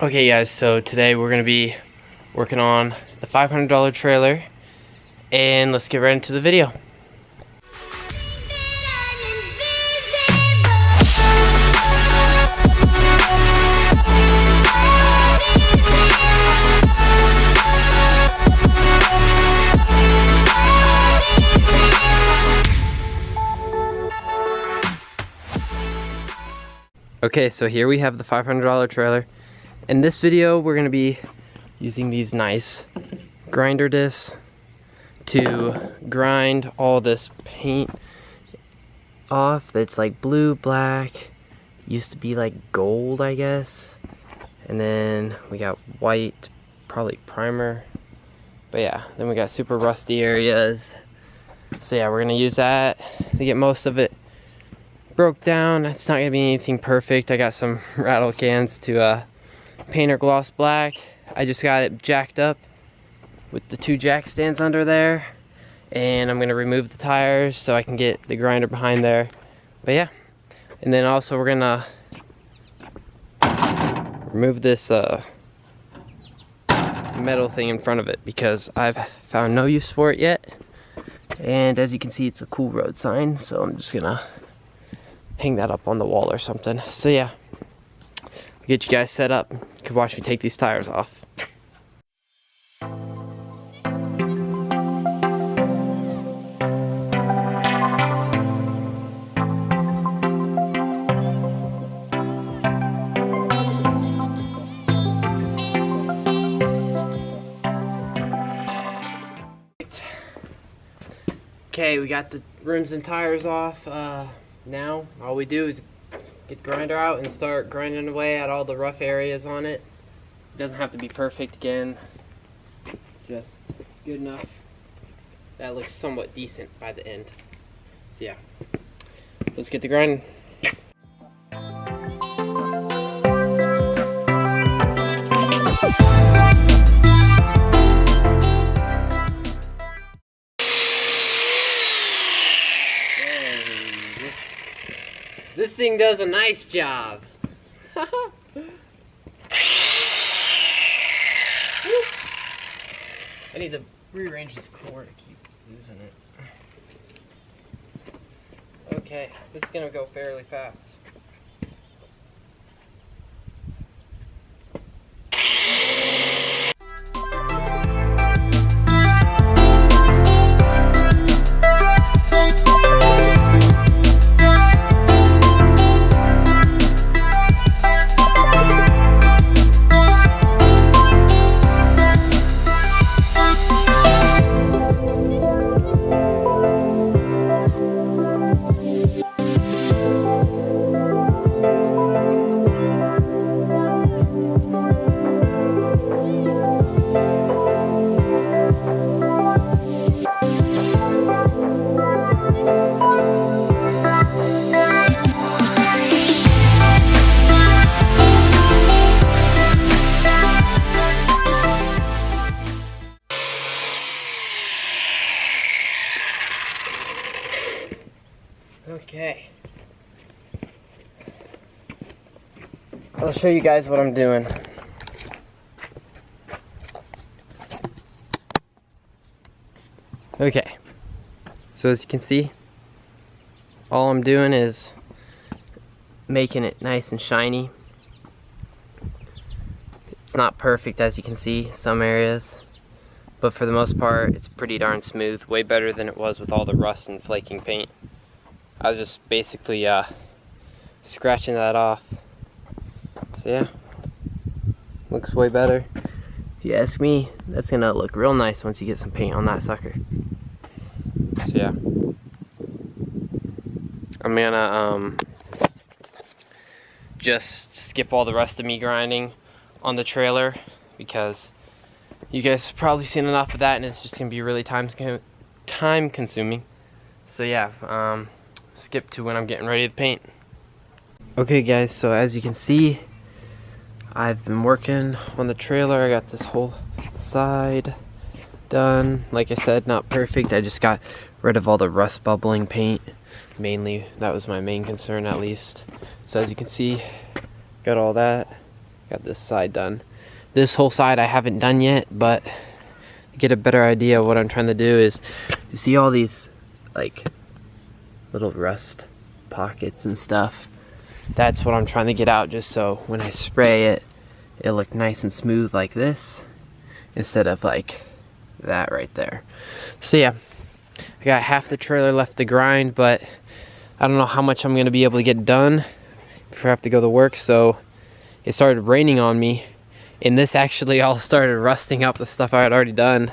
Okay guys, so today we're going to be working on the $500 trailer, and let's get right into the video. Okay, so here we have the $500 trailer. In this video, we're going to be using these nice grinder discs to grind all this paint off. That's like blue, black, used to be like gold, I guess. And then we got white, probably primer. But yeah, then we got super rusty areas. So yeah, we're going to use that to get most of it broke down. It's not going to be anything perfect. I got some rattle cans to paint or gloss black. I just got it jacked up with the 2 jack stands under there, and I'm gonna remove the tires so I can get the grinder behind there. But yeah, and then also we're gonna remove this metal thing in front of it because I've found no use for it yet. And as you can see, it's a cool road sign, so I'm just gonna hang that up on the wall or something. So yeah, get you guys set up. You can watch me take these tires off. Okay, we got the rims and tires off. Now all we do is get the grinder out and start grinding away at all the rough areas on it. It doesn't have to be perfect again, just good enough that looks somewhat decent by the end. So yeah, let's get the grinding. This thing does a nice job. I need to rearrange this cord to keep losing it. Okay, this is gonna go fairly fast. Okay, I'll show you guys what I'm doing. Okay, so as you can see, all I'm doing is making it nice and shiny. It's not perfect, as you can see, some areas, but for the most part it's pretty darn smooth, way better than it was with all the rust and flaking paint. I was just basically scratching that off. So yeah, looks way better. If you ask me, that's gonna look real nice once you get some paint on that sucker. So yeah, I'm gonna just skip all the rest of me grinding on the trailer because you guys have probably seen enough of that, and it's just gonna be really time consuming. So yeah, skip to when I'm getting ready to paint. Okay guys, so as you can see, I've been working on the trailer. I got this whole side done. Like I said, not perfect. I just got rid of all the rust bubbling paint. Mainly, that was my main concern at least. So as you can see, got all that Got this side done. This whole side I haven't done yet, but to get a better idea of what I'm trying to do is, you see all these like little rust pockets and stuff. That's what I'm trying to get out, just so when I spray it, it'll look nice and smooth like this, instead of like that right there. So yeah, I got half the trailer left to grind, but I don't know how much I'm gonna be able to get done before I have to go to work. So it started raining on me, and this actually all started rusting up the stuff I had already done.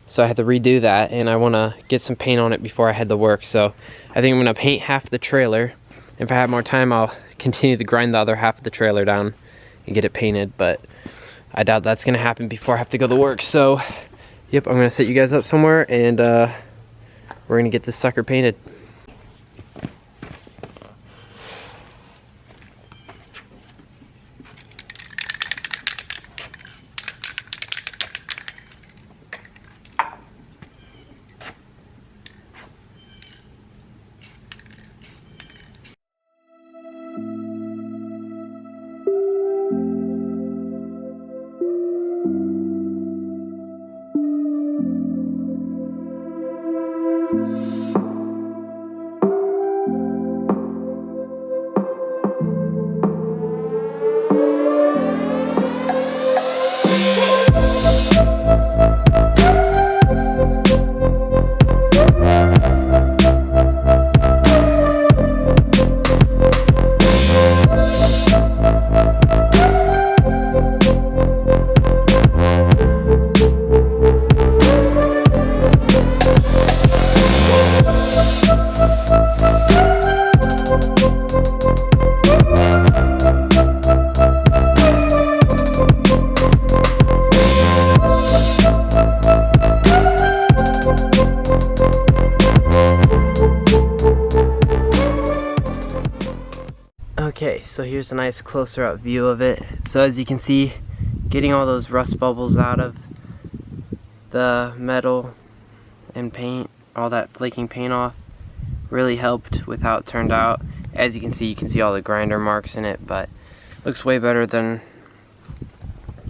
So I had to redo that, and I wanna get some paint on it before I head to work. So I think I'm gonna paint half the trailer. If I have more time, I'll continue to grind the other half of the trailer down and get it painted, but I doubt that's gonna happen before I have to go to work. So yep, I'm gonna set you guys up somewhere, and we're gonna get this sucker painted. Okay, so here's a nice closer up view of it. So as you can see, getting all those rust bubbles out of the metal and paint, all that flaking paint off, really helped with how it turned out. As you can see all the grinder marks in it, but looks way better than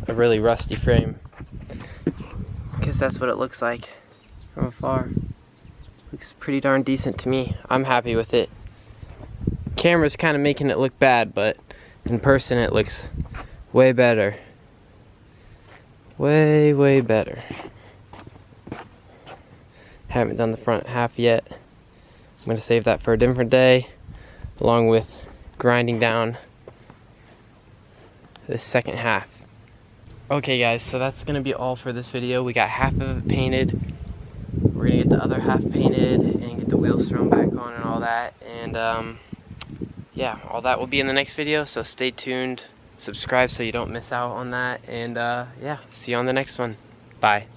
a really rusty frame. I guess that's what it looks like from afar. Looks pretty darn decent to me. I'm happy with it. Camera's kind of making it look bad, but in person it looks way better. Way better. Haven't done the front half yet. I'm gonna save that for a different day, along with grinding down this second half. Okay guys, so that's gonna be all for this video. We got half of it painted. We're gonna get the other half painted and get the wheels thrown back on and all that. And yeah, all that will be in the next video, so stay tuned, subscribe so you don't miss out on that, and yeah, see you on the next one. Bye.